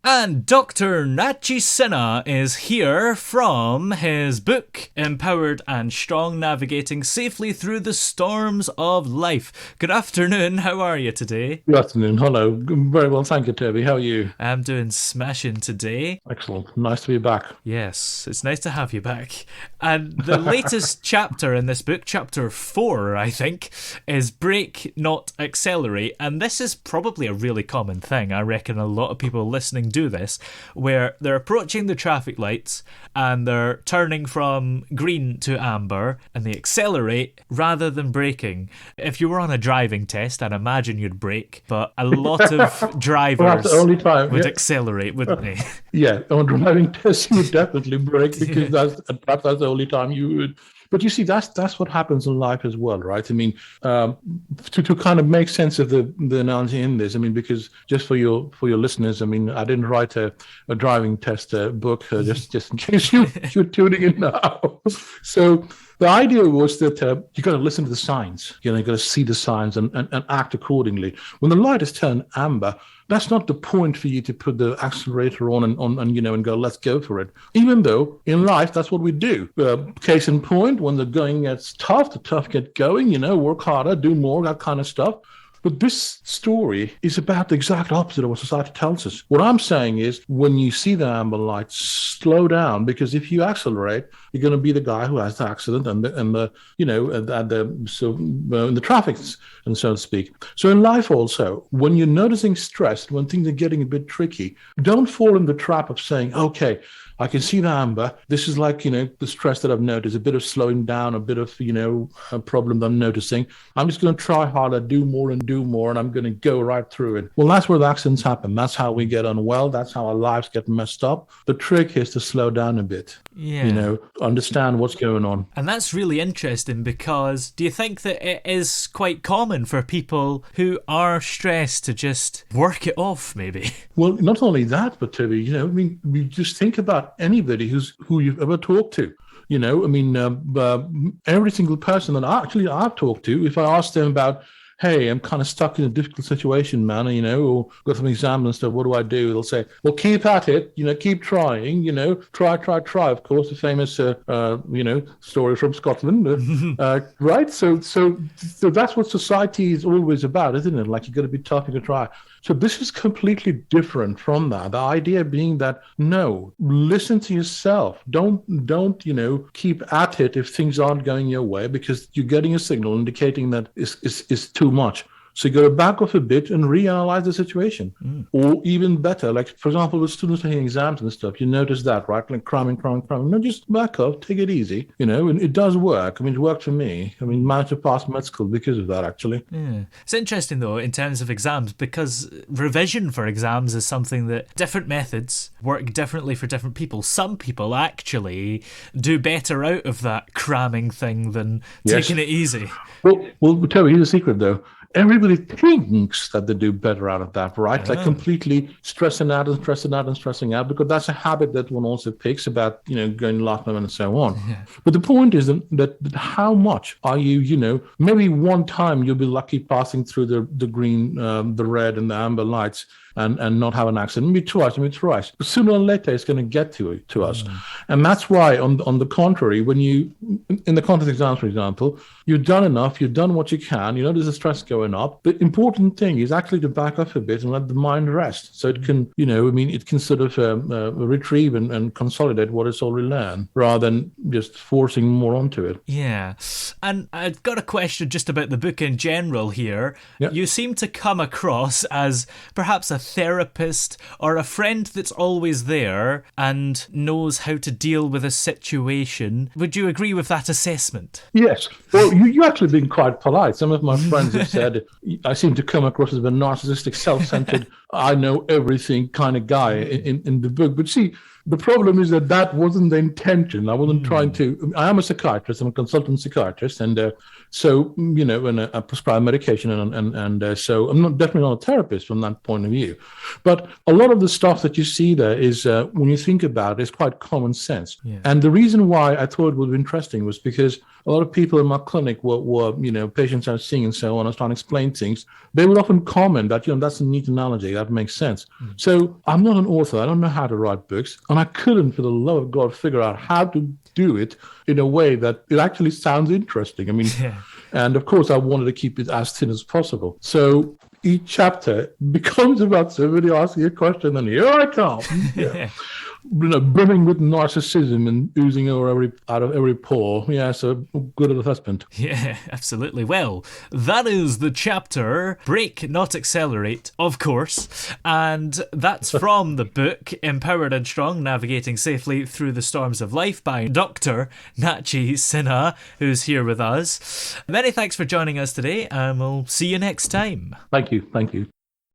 And Dr. Nachi Sinha is here from his book, Empowered and Strong, Navigating Safely Through the Storms of Life. Good afternoon, how are you today? Good afternoon. Hello. Very well, thank you, Toby. How are you? I'm doing smashing today. Excellent. Nice to be back. Yes, it's nice to have you back. And the latest chapter in this book, chapter 4, I think, is Brake, Not Accelerate. And this is probably a really common thing. I reckon a lot of people listening do this, where they're approaching the traffic lights and they're turning from green to amber and they accelerate rather than braking. If you were on a driving test, I'd imagine you'd brake, but a lot of drivers the only time, would accelerate, wouldn't they? Yeah, on driving tests, you would definitely brake because perhaps that's the only time you would. But you see, that's what happens in life as well, right? I mean, to kind of make sense of the analogy in this, I mean, because just for your listeners, I mean, I didn't write a driving test book just in case you're tuning in now. So the idea was that you got to listen to the signs. You got to see the signs and act accordingly. When the light is turned amber, that's not the point for you to put the accelerator on and go, let's go for it. Even though in life, that's what we do. Case in point, when the going gets tough, the tough get going, work harder, do more, that kind of stuff. But this story is about the exact opposite of what society tells us. What I'm saying is, when you see the amber light, slow down, because if you accelerate, you're going to be the guy who has the accident and the in the traffic, and so to speak. So in life also, when you're noticing stress, when things are getting a bit tricky, don't fall in the trap of saying, okay, I can see the amber. This is like, the stress that I've noticed, a bit of slowing down, a bit of, a problem that I'm noticing. I'm just going to try harder, do more, and I'm going to go right through it. Well, that's where the accidents happen. That's how we get unwell. That's how our lives get messed up. The trick is to slow down a bit. Yeah. Understand what's going on. And that's really interesting, because do you think that it is quite common for people who are stressed to just work it off, maybe? Well, not only that, but Toby, we just think about anybody who you've ever talked to. Every single person that I've talked to, if I ask them about, hey, I'm kind of stuck in a difficult situation, man, or got some exams and stuff, what do I do? They'll say, well, keep at it, keep trying, try. Of course, the famous, story from Scotland, right? So that's what society is always about, isn't it? Like, you got to be tough, you got to try. So this is completely different from that. The idea being that, no, listen to yourself. Don't, keep at it if things aren't going your way, because you're getting a signal indicating that it's too much. So you got to back off a bit and reanalyze the situation. Or even better, like, for example, with students taking exams and stuff, you notice that, right? Like cramming. No, just back up, take it easy, and it does work. I mean, it worked for me. I mean, managed to pass med school because of that, actually. Yeah. It's interesting, though, in terms of exams, because revision for exams is something that different methods work differently for different people. Some people actually do better out of that cramming thing than taking it easy. Well, tell me, here's a secret, though. Everybody thinks that they do better out of that, right? Like completely stressing out, because that's a habit that one also picks about, going last moment and so on. Yeah. But the point is that how much are you, maybe one time you'll be lucky passing through the green, the red and the amber lights and not have an accident. Maybe twice. But sooner or later, it's going to get to us. And that's why, on the contrary, when you, in the context exams, for example, you've done enough, you've done what you can, there's a stress going up. The important thing is actually to back off a bit and let the mind rest. So it can, it can sort of retrieve and consolidate what it's already learned, rather than just forcing more onto it. Yeah. And I've got a question just about the book in general here. Yeah. You seem to come across as perhaps a therapist or a friend that's always there and knows how to deal with a situation. Would you agree with that assessment? Yes. Well, you actually been quite polite. Some of my friends have said I seem to come across as a narcissistic, self-centered, I know everything kind of guy in the book. But see, the problem is that wasn't the intention. I wasn't trying to. I am a psychiatrist. I'm a consultant psychiatrist, and so and I prescribe medication, and so I'm definitely not a therapist from that point of view. But a lot of the stuff that you see there is, when you think about it, is quite common sense. Yeah. And the reason why I thought it would be interesting was because a lot of people in my clinic were patients I was seeing and so on, I was trying to explain things. They would often comment that, that's a neat analogy, that makes sense. So I'm not an author, I don't know how to write books, and I couldn't, for the love of God, figure out how to do it in a way that it actually sounds interesting. I mean, and of course I wanted to keep it as thin as possible. So each chapter becomes about somebody asking a question, and here I come. Brimming with narcissism and oozing out of every pore. Yeah, so good at the husband. Yeah, absolutely. Well, that is the chapter Break, Not Accelerate, of course. And that's from the book Empowered and Strong, Navigating Safely Through the Storms of Life by Dr. Nachi Sinha, who's here with us. Many thanks for joining us today, and we'll see you next time. Thank you.